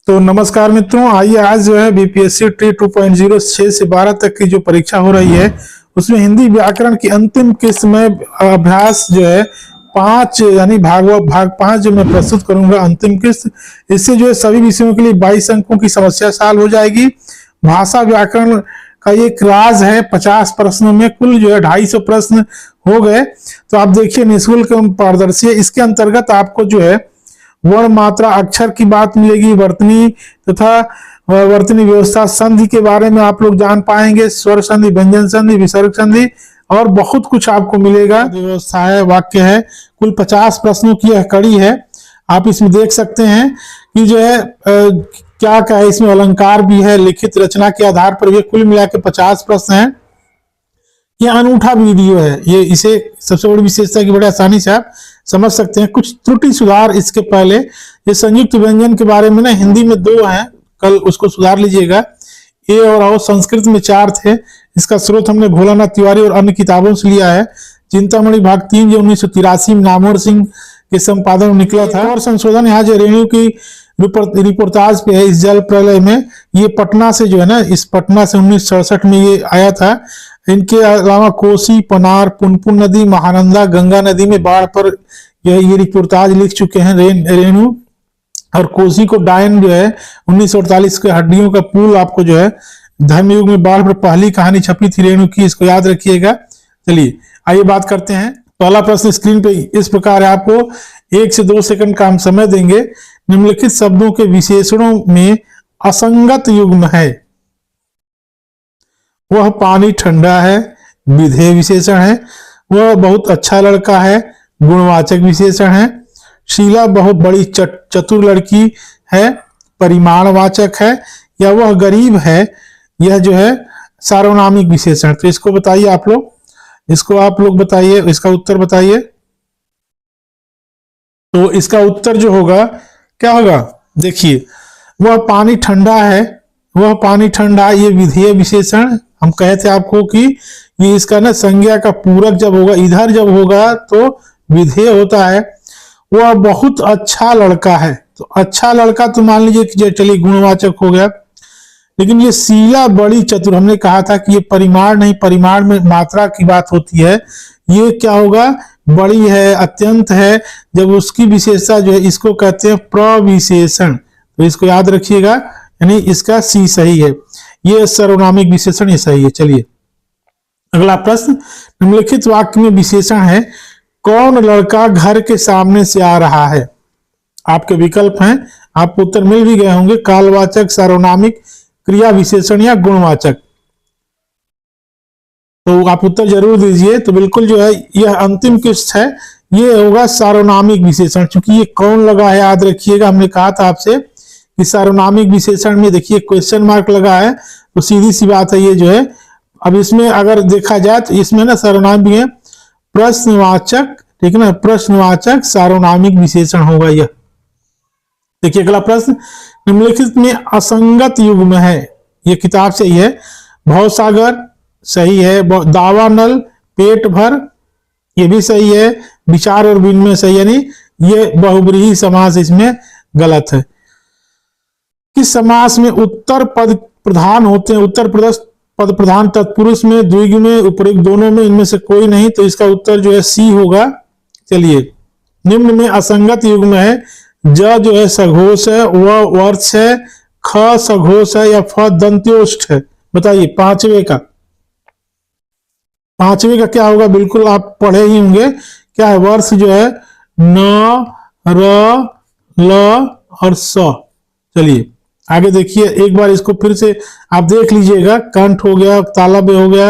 तो नमस्कार मित्रों, आइए आज जो है बीपीएससी टी 2.0 6 से 12 तक की जो परीक्षा हो रही है उसमें हिंदी व्याकरण की अंतिम किस्त में अभ्यास जो है 5 यानी भाग 5 जो मैं प्रस्तुत करूंगा अंतिम किस्त। इससे जो है सभी विषयों के लिए 22 अंकों की समस्या सॉल्व हो जाएगी। भाषा व्याकरण का एक राज है, 50 प्रश्नों में कुल जो है 250 प्रश्न हो गए। तो आप देखिए निःशुल्क पारदर्शी है। इसके अंतर्गत आपको जो है वर्ण मात्रा अक्षर की बात मिलेगी, वर्तनी तथा वर्तनी व्यवस्था, संधि के बारे में आप लोग जान पाएंगे, स्वर संधि, व्यंजन संधि, विसर्ग संधि और बहुत कुछ आपको मिलेगा। व्यवस्था है, वाक्य है, कुल 50 प्रश्नों की यह कड़ी है। आप इसमें देख सकते हैं कि जो है क्या क्या है, इसमें अलंकार भी है, लिखित रचना के आधार पर ये कुल मिला के 50 प्रश्न है। ये अनूठा वीडियो है, ये इसे सबसे बड़ी विशेषता की बड़े आसानी से आप समझ सकते हैं। कुछ त्रुटि सुधार इसके पहले, ये संयुक्त व्यंजन के बारे में ना हिंदी में 2 हैं, कल उसको सुधार लीजिएगा। ए और औ संस्कृत में 4 थे। इसका स्रोत हमने भोलानाथ तिवारी और अन्य किताबों से लिया है। चिंतामणि भाग 3 जो 1983 में नामवर सिंह के संपादन में निकला था। और संशोधन यहाँ जो रेणु की रिपोर्टाज पे है, इस जल प्रलय में, ये पटना से जो है ना, इस पटना से 1967 में ये आया था। इनके अलावा कोसी, पनार, पुनपुन नदी, महानंदा, गंगा नदी में बाढ़ पर ये रिपोर्टाज लिख चुके हैं रेणु। और कोसी को डायन जो है 1948 के हड्डियों का पुल, आपको जो है धर्मयुग में बाढ़ पर पहली कहानी छपी थी रेणु की, इसको याद रखिएगा। चलिए आइए बात करते हैं। पहला प्रश्न स्क्रीन पे इस प्रकार है, आपको 1 से 2 सेकंड का हम समय देंगे। निम्नलिखित शब्दों के विशेषणों में असंगत युग्म है। वह पानी ठंडा है, विधेय विशेषण है। वह बहुत अच्छा लड़का है, गुणवाचक विशेषण है। शीला बहुत बड़ी चतुर लड़की है, परिमाणवाचक है। या वह गरीब है, यह जो है सार्वनामिक विशेषण। तो इसको बताइए आप लोग, इसको आप लोग बताइए, इसका उत्तर बताइए। तो इसका उत्तर जो होगा क्या होगा, देखिए, वह पानी ठंडा है, वह पानी ठंडा, ये विधेय विशेषण। हम कहे थे आपको कि ये इसका ना संज्ञा का पूरक जब होगा, इधर जब होगा तो विधेय होता है। वह बहुत अच्छा लड़का है, तो अच्छा लड़का तो मान लीजिए कि चलिए गुणवाचक हो गया। लेकिन ये शीला बड़ी चतुर, हमने कहा था कि ये परिमाण नहीं, परिमाण में मात्रा की बात होती है। ये क्या होगा, बड़ी है, अत्यंत है, जब उसकी विशेषता जो है इसको कहते हैं प्रविशेषण। तो इसको याद रखिएगा, यानी इसका सी सही है, ये सर्वनामिक विशेषण ये सही है। चलिए अगला प्रश्न, निम्नलिखित वाक्य में विशेषण है, कौन लड़का घर के सामने से आ रहा है। आपके विकल्प हैं, आपको उत्तर मिल भी गए होंगे, कालवाचक, सार्वनामिक, क्रिया विशेषण या गुणवाचक। तो आप उत्तर जरूर दीजिए। तो बिल्कुल जो है यह अंतिम किस्त है, ये होगा सार्वनामिक विशेषण। क्योंकि ये कौन लगा है याद रखिएगा, हमने कहा था आपसे कि सार्वनामिक विशेषण में देखिए क्वेश्चन मार्क लगा है, तो सीधी सी बात है ये जो है। अब इसमें अगर देखा जाए तो इसमें ना सर्वनाम भी है, प्रश्नवाचक, ठीक है ना, प्रश्नवाचक सार्वनामिक विशेषण होगा यह। देखिए अगला प्रश्न, निम्नलिखित में असंगत युग्म है, ये किताब से ही है। भवसागर सही है, दावानल, पेट भर ये भी सही है, विचार और विनिमय सही, यानी ये बहुब्रीहि समास इसमें गलत है। किस समास में उत्तर पद प्रधान होते हैं, उत्तर पद प्रधान तत्पुरुष में, द्विगु में, उपयुक्त दोनों में, इनमें से कोई नहीं। तो इसका उत्तर जो है सी होगा। चलिए, निम्न में असंगत युग्म है, ज जो है सघोष है, व वर्ष है, ख सघोष है या फ दंत्योष्ठ है। बताइए पांचवे का क्या होगा, बिल्कुल आप पढ़े ही होंगे, क्या है, वर्ष जो है न, र, ल और स। चलिए आगे देखिए, एक बार इसको फिर से आप देख लीजिएगा। कंठ हो गया, तालब हो गया,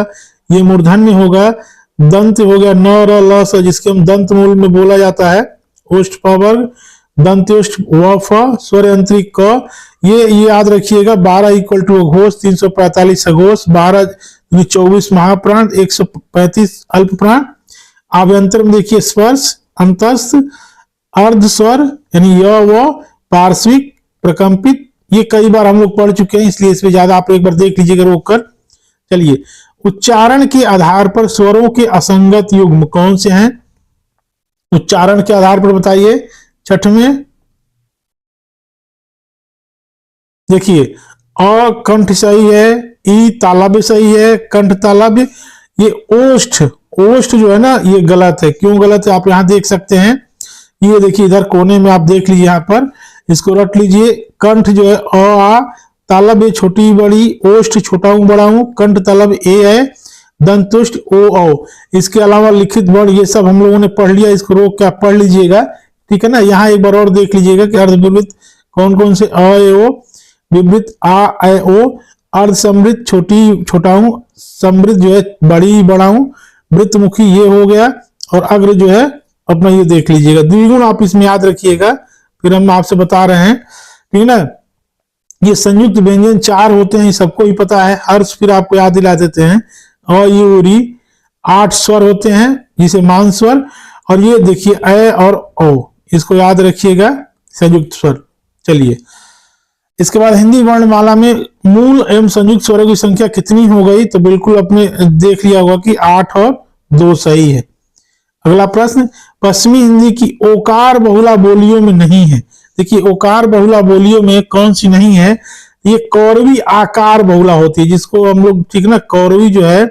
ये मूर्धन्य होगा, दंत हो गया न, र, ल, स, जिसके हम दंत मूल में बोला जाता है, ओष्ठ पवर्ग, दंत्योष्ठ व फ, स्वर यंत्रिक क। ये याद रखिएगा, 12 इक्वल टू घोष, 345 सघोष, 12 24 महाप्राण, 135 अल्प प्राण। आभ्यंतर में देखिए स्पर्श, अंतस्थ, अर्ध स्वर यानी य व, पार्श्विक, प्रकंपित, ये कई बार हम लोग पढ़ चुके हैं, इसलिए इसमें ज्यादा आप एक बार देख लीजिएगा रोक कर। चलिए, उच्चारण के आधार पर स्वरों के असंगत युग्म कौन से हैं, उच्चारण के आधार पर बताइए। छठवें देखिए अ कंठ सही है, ई तालव्य सही है, कंठ तालव्य। ये ओष्ठ, ओष्ठ जो है ना ये गलत है। क्यों गलत है आप यहाँ देख सकते हैं, ये देखिए इधर कोने में आप देख लीजिए, यहाँ पर इसको रट लीजिए। कंठ जो है अ आ, तालव्य छोटी बड़ी, ओष्ठ छोटा हूं बड़ा हूं, कंठ तालव्य ए है, दंतुष्ट ओ औ। इसके अलावा लिखित वर्ण ये सब हम लोगों ने पढ़ लिया, इसको रोक के आप पढ़ लीजिएगा, ठीक है ना। यहाँ एक बार और देख लीजिएगा कि अर्धविवृत कौन कौन से अ ए ओ, विवृत आ ए ओ, अर्ध समृद्ध छोटी छोटा हूं, समृद्ध जो है बड़ी बड़ा हूं, वृत्तमुखी ये हो गया, और अग्र जो है अपना ये देख लीजिएगा। द्विगुण आप इसमें याद रखिएगा, फिर हम आपसे बता रहे हैं, ठीक है ना। ये संयुक्त व्यंजन 4 होते हैं, सबको ही पता है। हर्ष फिर आपको याद दिला देते हैं, अ यू री। 8 स्वर होते हैं जिसे मान स्वर, और ये देखिए अ और ओ, इसको याद रखिएगा संयुक्त स्वर। चलिए इसके बाद हिंदी वर्णमाला में मूल एवं संयुक्त स्वरों की संख्या कितनी हो गई, तो बिल्कुल अपने देख लिया होगा कि 8 और 2 सही है। अगला प्रश्न, पश्चिमी हिंदी की ओकार बहुला बोलियों में नहीं है। देखिए ओकार बहुला बोलियों में कौन सी नहीं है, ये कौरवी आकार बहुला होती है, जिसको हम लोग ठीक ना कौरवी जो है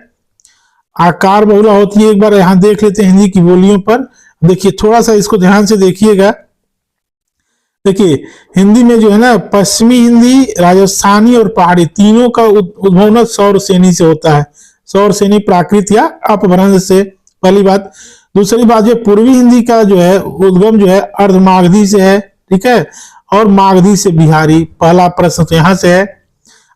आकार बहुला होती है। एक बार यहां देख लेते हैं हिंदी की बोलियों पर। देखिए थोड़ा सा इसको ध्यान से देखिएगा। देखिए हिंदी में जो है ना पश्चिमी हिंदी, राजस्थानी और पहाड़ी तीनों का उद्भव ना सौर सेनी से होता है। सौर सेनी प्राकृत या अपभ्रंश से, पहली बात। दूसरी बात जो पूर्वी हिंदी का जो है उद्गम जो है अर्धमागधी से है, ठीक है, और मागधी से बिहारी। पहला प्रश्न तो यहां से है।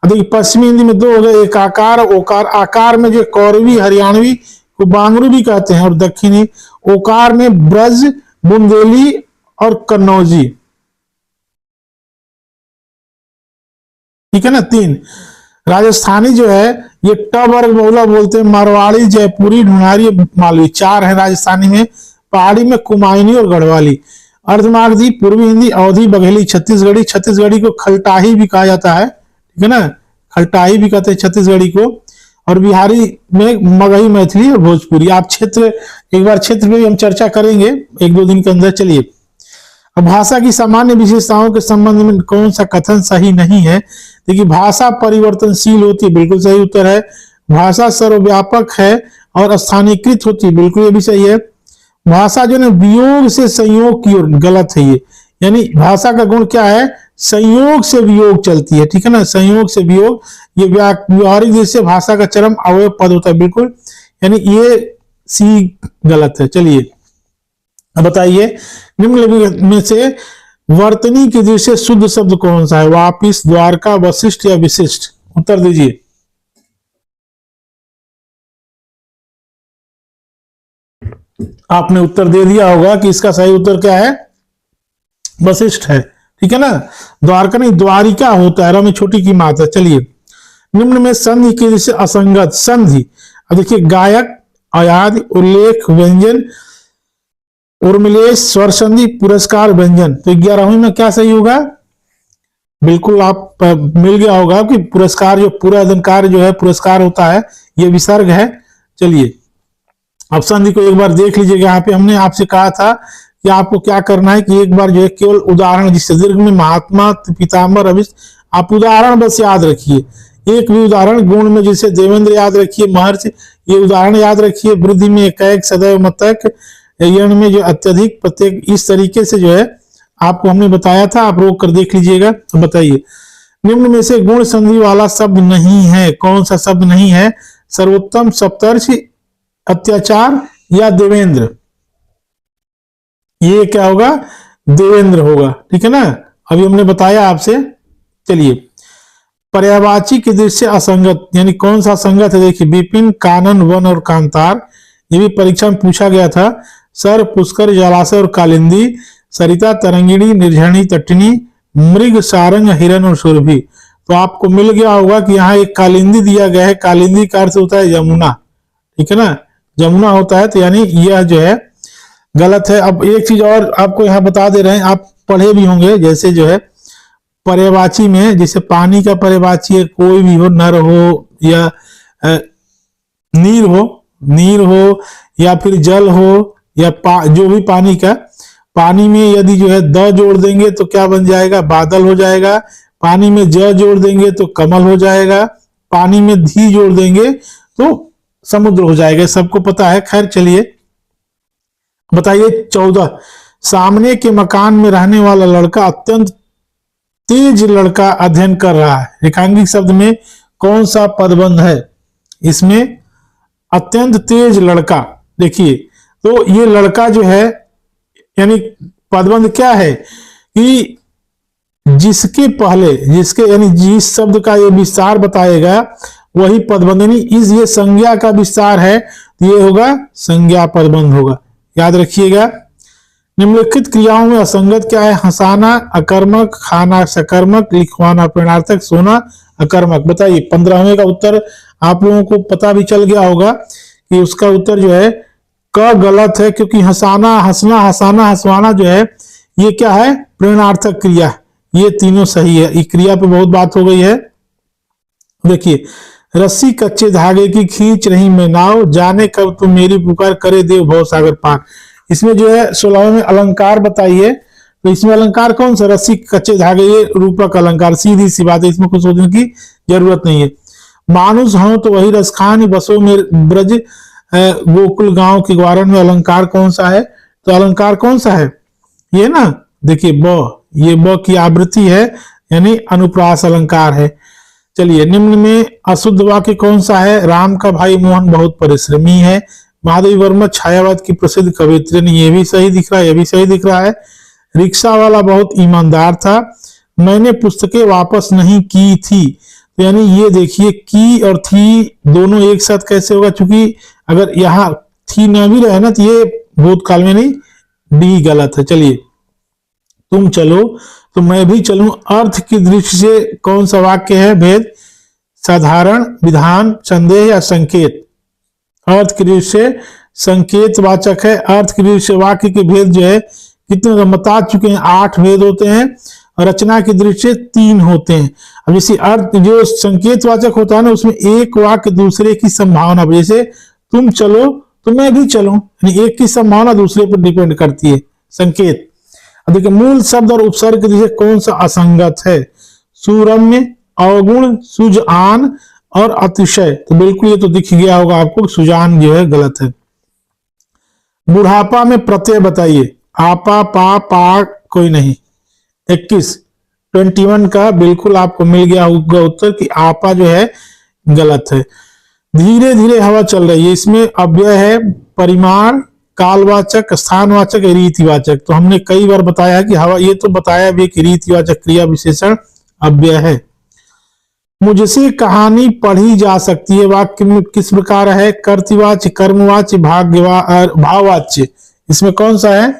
अब देखिए पश्चिमी हिंदी में 2 हो गए, एक आकार ओकार। आकार में जो कौरवी हरियाणवी को बांगरू भी कहते हैं, और दक्षिणी ओकार में ब्रज, बुंदेली और कन्नौजी, ठीक है ना। 3 राजस्थानी जो है ये ट वर्ग बहुला बोलते हैं, मारवाड़ी, जयपुरी, ढूंढारी, मालवी। 4 है राजस्थानी में। पहाड़ी में कुमायूनी और गढ़वाली। अर्धमागधी पूर्वी हिंदी, अवधी, बघेली, छत्तीसगढ़ी। छत्तीसगढ़ी को खलटाही भी कहा जाता है, ठीक है ना, खलटाही भी कहते हैं छत्तीसगढ़ी को। और बिहारी में मगही, मैथिली और भोजपुरी। आप क्षेत्र एक बार क्षेत्र में भी हम चर्चा करेंगे 1-2 दिन के अंदर। चलिए अब भाषा की सामान्य विशेषताओं के संबंध में कौन सा कथन सही नहीं है। देखिए भाषा परिवर्तनशील होती है, बिल्कुल सही उत्तर है। भाषा सर्वव्यापक है और स्थानीयकृत होती है, बिल्कुल ये भी सही है। भाषा जो है वियोग से संयोग की ओर, गलत है ये। यानी भाषा का गुण क्या है, संयोग से वियोग चलती है, ठीक है ना, संयोग से वियोग। ये व्यवहारिक दृष्टि से भाषा का चरम अवयव पद होता है, बिल्कुल, यानी ये सी गलत है। चलिए अब बताइए निम्नलिखित में से वर्तनी की दृष्टि से शुद्ध शब्द कौन सा है। वापिस, द्वारका, वशिष्ठ या विशिष्ट, उत्तर दीजिए। आपने उत्तर दे दिया होगा कि इसका सही उत्तर क्या है, वशिष्ठ है, ठीक है ना। द्वारका नहीं द्वारिका होता है, रमी छोटी की मात्रा। चलिए निम्न में संधि की दृष्टि से असंगत संधि। अब देखिए गायक, अयाद, उल्लेख, व्यंजन, उर्मिलेश, स्वर संधि, पुरस्कार, व्यंजन। तो 11वीं में क्या सही होगा, बिल्कुल आप मिल गया होगा कि पुरस्कार जो पूरा अलंकार जो है पुरस्कार होता है, ये विसर्ग है। चलिए अब संधि को एक बार देख लीजिएगा। यहाँ पे हमने आपसे कहा था कि आपको क्या करना है कि एक बार जो है केवल उदाहरण, जिससे दीर्घ में महात्मा, पिताम्बर, अभिष्ट, आप उदाहरण बस याद रखिए। एक भी उदाहरण, गुण में जैसे देवेंद्र याद रखिए, महर्षि, ये उदाहरण याद रखिए। वृद्धि में एकैक, सदैव, मतक, यण में जो अत्यधिक, प्रत्येक, इस तरीके से जो है आपको हमने बताया था, आप रोक कर देख लीजिएगा। तो बताइए निम्न में से गुण संधि वाला शब्द नहीं है, कौन सा शब्द नहीं है। सर्वोत्तम, सप्तर्षि, अत्याचार या देवेंद्र। ये क्या होगा, देवेंद्र होगा, ठीक है ना, अभी हमने बताया आपसे। चलिए पर्यायवाची की दृष्टि से असंगत, यानी कौन सा असंगत है। देखिए विपिन, कानन, वन और कांतार, ये भी परीक्षा में पूछा गया था। सर, पुष्कर, जलाशय और कालिंदी, सरिता, तरंगिणी, निर्झरणी, तटिनी, मृग, सारंग, हिरन और सुरभि। तो आपको मिल गया होगा कि यहाँ एक कालिंदी दिया गया है। कालिंदी का अर्थ होता है यमुना, ठीक है ना, जमुना होता है, तो यानी यह जो है गलत है। अब एक चीज और आपको यहाँ बता दे रहे हैं, आप पढ़े भी होंगे, जैसे जो है पर्यायवाची में, जैसे पानी का पर्यायवाची है, कोई भी हो, नर हो या नीर हो या फिर जल हो या जो भी पानी का, पानी में यदि जो है द जोड़ देंगे तो क्या बन जाएगा, बादल हो जाएगा। पानी में ज जोड़ देंगे तो कमल हो जाएगा, पानी में धी जोड़ देंगे तो समुद्र हो जाएगा, सबको पता है। खैर चलिए बताइए 14, सामने के मकान में रहने वाला लड़का अत्यंत तेज लड़का अध्ययन कर रहा है। रेखांकित शब्द में कौन सा पदबंध है? इसमें अत्यंत तेज लड़का, देखिए तो ये लड़का जो है यानी पदबंध क्या है कि जिसके पहले जिसके यानी जिस शब्द का ये विस्तार बताएगा वही पदबंध, यानी इस ये संज्ञा का विस्तार है तो ये होगा संज्ञा पदबंध होगा, याद रखिएगा। निम्नलिखित क्रियाओं में असंगत क्या है? हंसाना अकर्मक, खाना सकर्मक, लिखवाना प्रेरणार्थक, सोना अकर्मक। बताइए 15वें का उत्तर आप लोगों को पता भी चल गया होगा कि उसका उत्तर जो है क गलत है, क्योंकि हंसाना, हंसना, हंसाना, हंसवाना जो है ये क्या है? प्रेरणार्थक क्रिया। ये तीनों सही है। ये क्रिया पे बहुत बात हो गई है। देखिए रस्सी कच्चे धागे की खींच रही मैं नाव, जाने कब तुम मेरी पुकार, करे देव भव सागर पार। इसमें जो है 16वें में अलंकार बताइए, तो इसमें अलंकार कौन सा? रस्सी कच्चे धागे, ये रूपक अलंकार, सीधी सी बात है, इसमें कुछ सोचने की जरूरत नहीं है। मानुष हो तो वही रस खान, बसो में ब्रज गोकुल गांव के ग्वारण में अलंकार कौन सा है? तो अलंकार कौन सा है? ये ना देखिए ब, ये ब की आवृत्ति है यानी अनुप्रास अलंकार है। चलिए निम्न में अशुद्ध वाक्य कौन सा है? राम का भाई मोहन बहुत परिश्रमी है। महादेवी वर्मा छायावाद की प्रसिद्ध कवियत्री, ये भी सही दिख रहा है, ये भी सही दिख रहा है। रिक्शा वाला बहुत ईमानदार था। मैंने पुस्तकें वापस नहीं की थी, तो यानी ये देखिए की और थी दोनों एक साथ कैसे होगा? चूंकि अगर यहाँ थी न भी रहे ना तो ये भूतकाल में नहीं, डी गलत है। चलिए तुम चलो तो मैं भी चलूं, अर्थ की दृष्टि से कौन सा वाक्य है? भेद, साधारण, विधान, संदेह या संकेत? अर्थ की दृष्टि से संकेत वाचक है। अर्थ की दृष्टि से वाक्य के भेद जो है कितने बता चुके हैं, 8 भेद होते हैं, और रचना की दृष्टि से 3 होते हैं। अब जैसे अर्थ जो संकेत वाचक होता है ना, उसमें एक वाक्य दूसरे की संभावना, जैसे तुम चलो तो मैं भी चलूं, यानी एक की संभावना दूसरे पर डिपेंड करती है, संकेत। अब देखिए मूल शब्द और उपसर्ग के दृष्टि से कौन सा असंगत है? सुरम्य, अवगुण, सुजान और अतिशय। तो बिल्कुल ये तो दिख गया होगा आपको, सुजान जो है गलत है। बुढ़ापा में प्रत्यय बताइए। आपा, पा, पा कोई नहीं। 21 का बिल्कुल आपको मिल गया होगा उत्तर कि आपा जो है गलत है। धीरे धीरे हवा चल रही है, इसमें अव्यय है, परिमाण, कालवाचक, स्थानवाचक, रीतिवाचक। तो हमने कई बार बताया कि हवा, ये तो बताया भी कि रीतिवाचक क्रिया विशेषण अव्यय है। मुझसे कहानी पढ़ी जा सकती है, वाक्य में किस प्रकार है? कर्तृवाच्य, कर्मवाच्य, भाववाच्य। इसमें कौन सा है?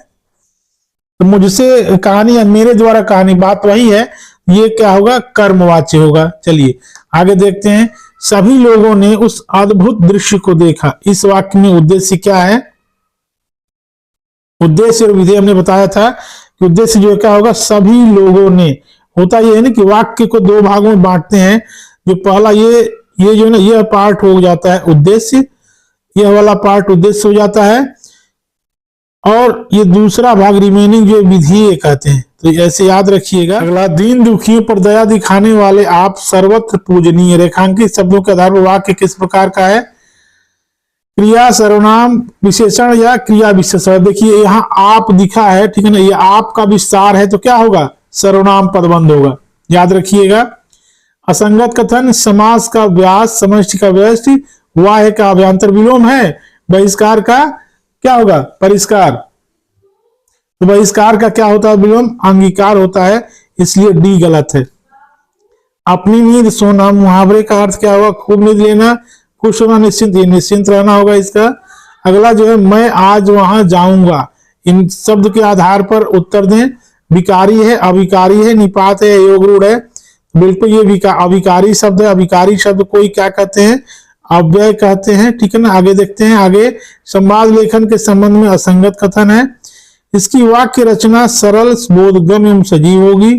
तो मुझसे कहानी या मेरे द्वारा कहानी, बात वही है, ये क्या होगा? कर्मवाच्य होगा। चलिए आगे देखते हैं। सभी लोगों ने उस अद्भुत दृश्य को देखा, इस वाक्य में उद्देश्य क्या है? उद्देश्य और विधेय हमने बताया था कि उद्देश्य जो क्या होगा? सभी लोगों ने। होता यह है ना कि वाक्य को 2 भागों में बांटते हैं। जो पहला ये जो है ना, यह पार्ट हो जाता है उद्देश्य, यह वाला पार्ट उद्देश्य हो जाता है, और ये दूसरा भाग रिमेनिंग जो विधेय कहते हैं। तो ऐसे याद रखिएगा। अगला, दीन दुखियों पर दया दिखाने वाले आप सर्वत्र पूजनीय। रेखांकित शब्दों के आधार पर वाक्य किस प्रकार का है? क्रिया, सर्वनाम, विशेषण या क्रिया विशेषण। देखिए यहाँ आप दिखा है, ठीक है ना, ये आप का विस्तार है तो क्या होगा? सर्वनाम पदबंध होगा, याद रखिएगा। असंगत कथन, समास का व्यास, समष्टि का व्यष्टि, वाह्य का अभ्यंतर विलोम है, बहिष्कार का क्या होगा? परिष्कार। तो बहिष्कार का क्या होता है? विलोम। अंगीकार होता है, इसलिए डी गलत है। अपनी नींद सोना, मुहावरे का अर्थ क्या होगा? खूब नींद लेना, खुश होना, निश्चिंत, ये निश्चिंत रहना होगा इसका। अगला जो है मैं आज वहां जाऊंगा, इन शब्द के आधार पर उत्तर दें। विकारी है, अविकारी है, निपात है, योग रूढ़ है। बिल्कुल ये अविकारी शब्द है। अविकारी शब्द कोई क्या कहते हैं? अव्यय कहते हैं, ठीक है ना। आगे देखते हैं। आगे संवाद लेखन के संबंध में असंगत कथन है। इसकी वाक्य रचना सरल, बोधगम्य एवं सजीव होगी।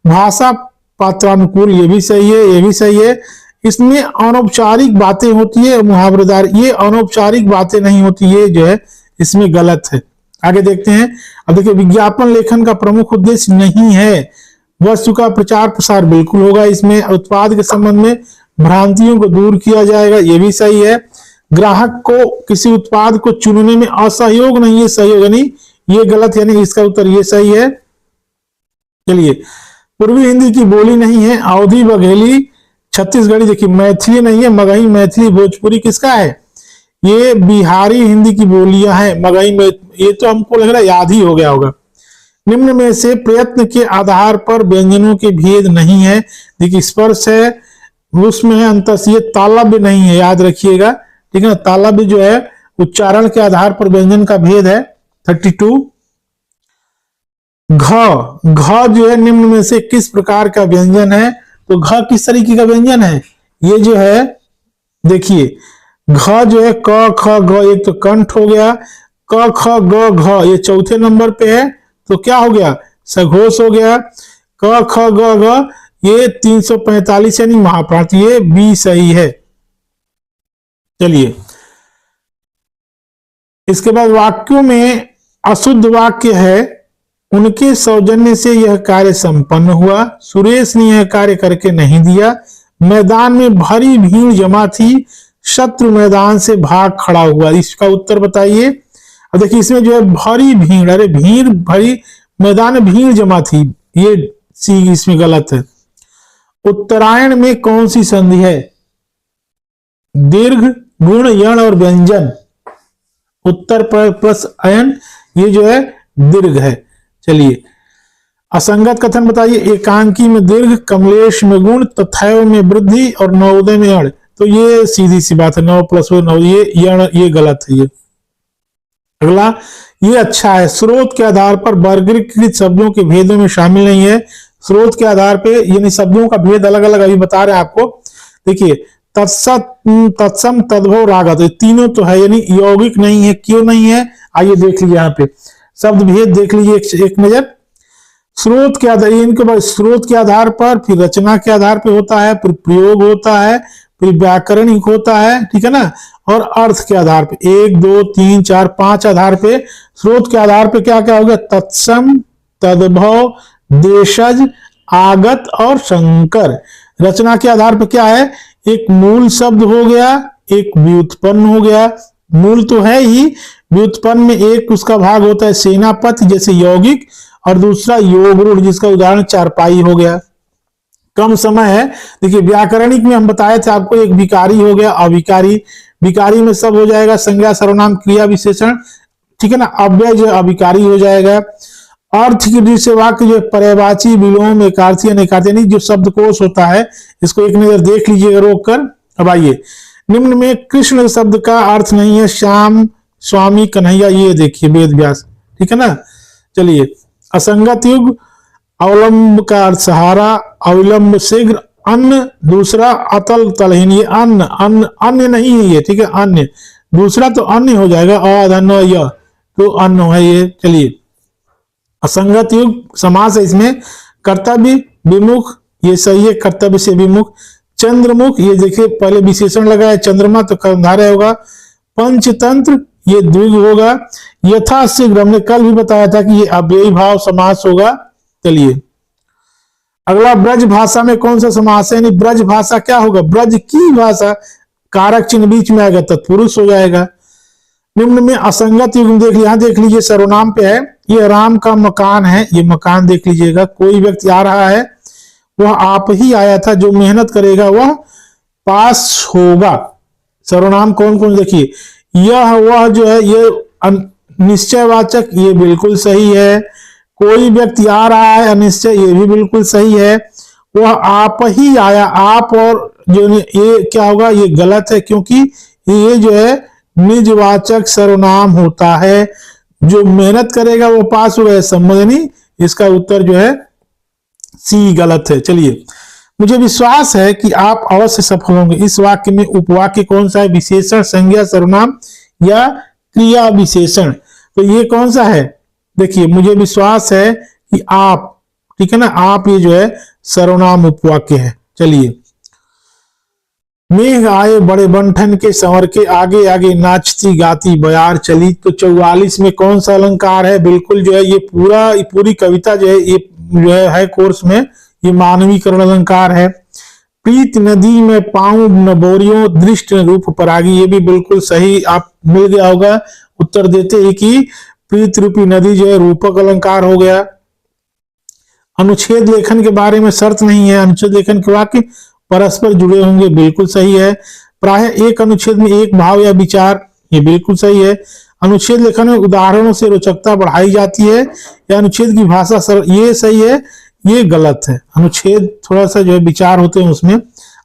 भाषा पात्रानुकूल, ये भी सही है, ये भी सही है। इसमें अनौपचारिक बातें होती है, मुहावरेदार, ये अनौपचारिक बातें नहीं होती, ये जो है इसमें गलत है। आगे देखते हैं। अब देखिए विज्ञापन लेखन का प्रमुख उद्देश्य नहीं है, वस्तु का प्रचार प्रसार बिल्कुल होगा इसमें। उत्पाद के संबंध में भ्रांतियों को दूर किया जाएगा, ये भी सही है। ग्राहक को किसी उत्पाद को चुनने में असहयोग नहीं है, सहयोग यानी ये गलत, यानी इसका उत्तर ये सही है। चलिए, पूर्वी हिंदी की बोली नहीं है, अवधी, बघेली, छत्तीसगढ़ी। देखिए मैथिली नहीं है, मगही, मैथिली, भोजपुरी किसका है? ये बिहारी हिंदी की बोलियां हैं, मगही में। ये तो हमको लग रहा है याद ही हो गया होगा। निम्न में से प्रयत्न के आधार पर व्यंजनों के भेद नहीं है। देखिए स्पर्श है, उसमें है अंतस, ये तालव्य नहीं है, याद रखिएगा, ठीक है ना। तालव्य जो है उच्चारण के आधार पर व्यंजन का भेद है। 32 घ जो है निम्न में से किस प्रकार का व्यंजन है? तो घ किस तरीके का व्यंजन है? ये जो है देखिए घ जो है क ख ग, एक तो कंठ हो गया, क ख ग घ ये चौथे नंबर पे है, तो क्या हो गया? सघोष हो गया। क ख ग घ ये 345 यानी महाप्रांत, ये बी सही है। चलिए, इसके बाद वाक्यों में अशुद्ध वाक्य है, उनके सौजन्य से यह कार्य संपन्न हुआ, सुरेश ने यह कार्य करके नहीं दिया, मैदान में भारी भीड़ जमा थी, शत्रु मैदान से भाग खड़ा हुआ। इसका उत्तर बताइए। अब देखिए इसमें जो है भारी भीड़, अरे भीड़ भारी, मैदान में भीड़ जमा थी, ये सी इसमें गलत है। उत्तरायण में कौन सी संधि है? दीर्घ, गुण, यण और व्यंजन। उत्तर प्लस अयन, ये जो है दीर्घ है। चलिए, असंगत कथन बताइए। एकांकी में दीर्घ, कमलेश में गुण, तथैव में वृद्धि और नवोदय में अण। तो ये सीधी सी बात है, 9 + 9, ये यण, ये गलत है। ये अगला, ये अच्छा है। स्रोत के आधार पर वर्गीकृत शब्दों के भेदों में शामिल नहीं है। स्रोत के आधार पे यानी शब्दों का भेद अलग अलग अभी बता रहे हैं आपको। देखिए तत्सत, तत्सम, तद्भव, रागत, ये तीनों तो है, यानी यौगिक नहीं है। क्यों नहीं है? आइए देख लीजिए, यहाँ पे शब्द भेद देख लीजिए एक नजर। स्रोत के आधार, इनके बाद स्रोत के आधार पर, फिर रचना के आधार पर होता है, फिर प्रयोग होता है, फिर व्याकरणिक होता है, ठीक है ना, और अर्थ के आधार पे 1 2 3 4 5 आधार पे। स्रोत के आधार पे क्या क्या हो गया? तत्सम, तद्भव, देशज, आगत और संकर। रचना के आधार पे क्या है? एक मूल शब्द हो गया, एक व्युत्पन्न हो गया। मूल तो है ही, व्युत्पन्न में एक उसका भाग होता है सेनापति जैसे यौगिक, और दूसरा योगरूढ़ जिसका उदाहरण चारपाई हो गया। कम समय है। देखिए व्याकरणिक में हम बताए थे आपको, एक विकारी हो गया, अविकारी। विकारी में सब हो जाएगा, संज्ञा, सर्वनाम, क्रिया, विशेषण, ठीक है ना। अव्यय जो अविकारी हो जाएगा। अर्थ की दृष्टि से वाक्य जो पर्यायवाची, विलोम, एकार्थी, अनेकार्थी यानी जो शब्दकोश होता है, इसको एक नजर देख लीजिएगा रोक कर। अब आइए, निम्न में कृष्ण शब्द का अर्थ नहीं है श्याम, स्वामी, कन्हैया, ये देखिए वेद व्यास, ठीक है ना। चलिए, असंगत युग, अवलंब का अर्थ सहारा, अविलंब शीघ्र, अन्न, दूसरा अतल तलहीन, ये अन्न, अन्न अन्य नहीं है ये, ठीक है, अन्य। दूसरा तो अन्य हो जाएगा, अधन य, तो अन्न है ये। चलिए, असंगत युग समास है इसमें। कर्तव्य, विमुख, ये सही है, कर्तव्य से विमुख। चंद्रमुख, ये देखिए पहले विशेषण लगा है, चंद्रमा तो कर्मधारय होगा। पंचतंत्र, ये द्विगु होगा। यथाशीघ्र, हमने कल भी बताया था कि ये अव्ययी भाव समास होगा। चलिए, अगला ब्रज भाषा में कौन सा समास है? यानी ब्रज भाषा क्या होगा? ब्रज की भाषा, कारक चिन्ह बीच में आएगा, तत्पुरुष हो जाएगा। निम्न में असंगत युग देख लीजिए, देख लीजिए सर्वनाम पे है, ये राम का मकान है, ये मकान देख लीजिएगा। कोई व्यक्ति आ रहा है, वह आप ही आया था, जो मेहनत करेगा वह पास होगा। सर्वनाम कौन कौन देखिए, यह वह जो है ये निश्चयवाचक, ये बिल्कुल सही है। कोई व्यक्ति आ रहा है अनिश्चय, ये भी बिल्कुल सही है। वह आप ही आया, आप और जो ये क्या होगा? ये गलत है, क्योंकि ये जो है निजवाचक सर्वनाम होता है। जो मेहनत करेगा वो पास होगा, संबंधनी, इसका उत्तर जो है सी गलत है। चलिए, मुझे विश्वास है कि आप अवश्य सफल होंगे। इस वाक्य में उपवाक्य कौन सा है? विशेषण, संज्ञा, सर्वनाम या क्रिया विशेषण? तो ये कौन सा है? देखिए, मुझे विश्वास है कि आप, ठीक है ना, आप ये जो है सर्वनाम उपवाक्य है। चलिए, मेघ आए बड़े बंठन के, संवर के, आगे आगे नाचती गाती बयार चली। तो 44 में कौन सा अलंकार है? बिल्कुल जो है ये पूरी कविता जो है ये जो है कोर्स में ये मानवीकरण अलंकार है। प्रीत नदी में पाऊं न बोरियो, दृष्ट न रूप परागी, ये भी बिल्कुल सही आप मिल गया होगा उत्तर देते ही कि प्रीत रूपी नदी जो है रूपक अलंकार हो गया। अनुच्छेद लेखन के बारे में शर्त नहीं है, अनुच्छेद लेखन के वाक्य परस्पर जुड़े होंगे, बिल्कुल सही है। प्राय एक अनुच्छेद में एक भाव या विचार, ये बिल्कुल सही है। अनुच्छेद लेखन में उदाहरणों से रोचकता बढ़ाई जाती है या अनुच्छेद की भाषा सरल, ये सही है, ये गलत है। अनुच्छेद थोड़ा सा जो है विचार होते हैं उसमें।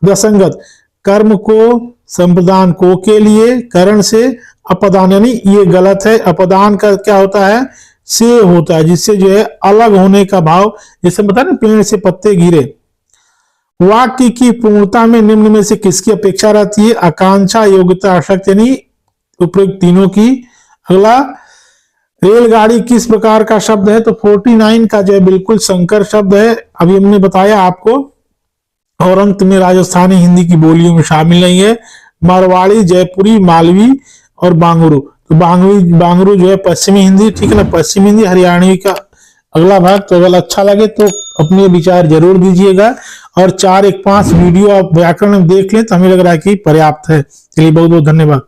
दसंगत, कर्म को संप्रदान को के लिए, करण से अपदान, यानी ये गलत है। अपदान का क्या होता है, से होता है, जिससे जो है अलग होने का भाव, जैसे बता ना पेड़ से पत्ते गिरे। वाक्य की पूर्णता में निम्न में से किसकी अपेक्षा रहती है, आकांक्षा, योग्यता, आसक्ति, यानी उपयुक्त तीनों की। अगला, रेलगाड़ी किस प्रकार का शब्द है, तो 49 का जो है बिल्कुल संकर शब्द है, अभी हमने बताया आपको। और अंत में राजस्थानी हिंदी की बोलियों में शामिल नहीं है। मारवाड़ी, जयपुरी, मालवी और बांगरू, तो बांगरू जो है पश्चिमी हिंदी, ठीक है ना, पश्चिमी हिंदी हरियाणवी का अगला भाग। तो अगर अच्छा लगे तो अपने विचार जरूर दीजिएगा, और 4 1 5 वीडियो आप व्याकरण में देख लें तो हमें लग रहा है कि पर्याप्त है। चलिए बहुत बहुत धन्यवाद।